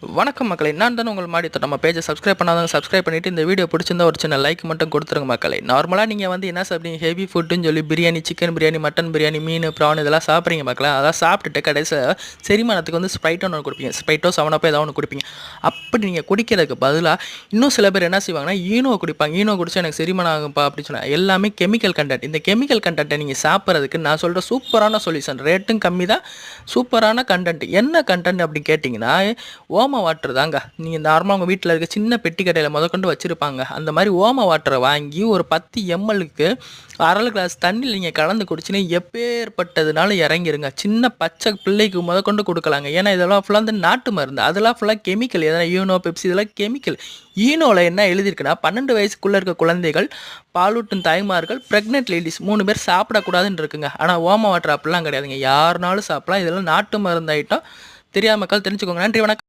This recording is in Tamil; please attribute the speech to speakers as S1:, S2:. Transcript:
S1: வணக்கம் மக்களே, நான் தான் உங்கள் மாடி நம்ம பேஜை சப்ஸ்கிரைப் பண்ணாதவங்க சப்ஸ்கிரைப் பண்ணிவிட்டு இந்த வீடியோ பிடிச்சிருந்தா ஒரு சின்ன லைக் மட்டும் கொடுத்துருங்க மக்களே. நார்மலாக நீங்கள் வந்து என்ன சாப்பிட்டீங்க, ஹெவி ஃபுட்டுன்னு சொல்லி பிரியாணி, சிக்கன் பிரியாணி, மட்டன் பிரியாணி, மீன், ப்ரான் இதெல்லாம் சாப்பிட்றீங்க மக்களே. அதெல்லாம் சாப்பிட்டுட்டு கடைசியில் செரிமானத்துக்கு வந்து ஸ்ப்ரைட்டோ ஒன்று கொடுப்பீங்க, ஸ்ப்ரைட்டோ செவனப்போ ஏதாவது ஒன்று குடிப்பீங்க. அப்படி நீங்கள் குடிக்கிறதுக்கு பதிலாக இன்னும் சில பேர் என்ன செய்வாங்கன்னா ஈனோ குடிப்பாங்க. ஈனோ குடிச்சா எனக்கு செரிமானம் ஆகும்ப்பா அப்படின்னு சொன்னால் எல்லாமே கெமிக்கல் கண்டென்ட். இந்த கெமிக்கல் கண்டென்ட்டை நீங்கள் சாப்பிட்றதுக்கு நான் சொல்கிற சூப்பரான சொல்யூஷன், ரேட்டும் கம்மி தான், சூப்பரான கண்டென்ட். என்ன கண்டென்ட் அப்படின்னு கேட்டிங்கன்னா ஓம வாட்டர் தாங்க. நீங்கள் நார்மலாக உங்கள் வீட்டில் இருக்க சின்ன பெட்டி கடையில் முதற்கொண்டு வச்சுருப்பாங்க. அந்த மாதிரி ஓம வாட்டரை வாங்கி ஒரு 10 mlக்கு 1/2 கிளாஸ் தண்ணியில் நீங்கள் கலந்து குடிச்சின்னு எப்பேற்பட்டதுனால இறங்கிருங்க. சின்ன பச்சை பிள்ளைக்கு முதற்கொண்டு கொடுக்கலாங்க. ஏன்னா இதெல்லாம் ஃபுல்லாக வந்து நாட்டு மருந்து, அதெல்லாம் ஃபுல்லாக கெமிக்கல். எதனா ஈனோ, பெப்சி இதெல்லாம் கெமிக்கல். ஈனோவில் என்ன எழுதியிருக்குன்னா 12 வயசுக்குள்ளே இருக்க குழந்தைகள், பாலூட்டும் தாய்மார்கள், ப்ரெக்னென்ட் லேடிஸ் 3 பேர் சாப்பிடக்கூடாதுன்னு இருக்குங்க. ஆனால் ஓம வாட்டர் அப்படிலாம் கிடையாதுங்க, யாருனாலும் சாப்பிடலாம். இதெல்லாம் நாட்டு மருந்து ஐட்டம். தெரியாத மக்கள் தெரிஞ்சுக்கோங்க. நன்றி, வணக்கம்.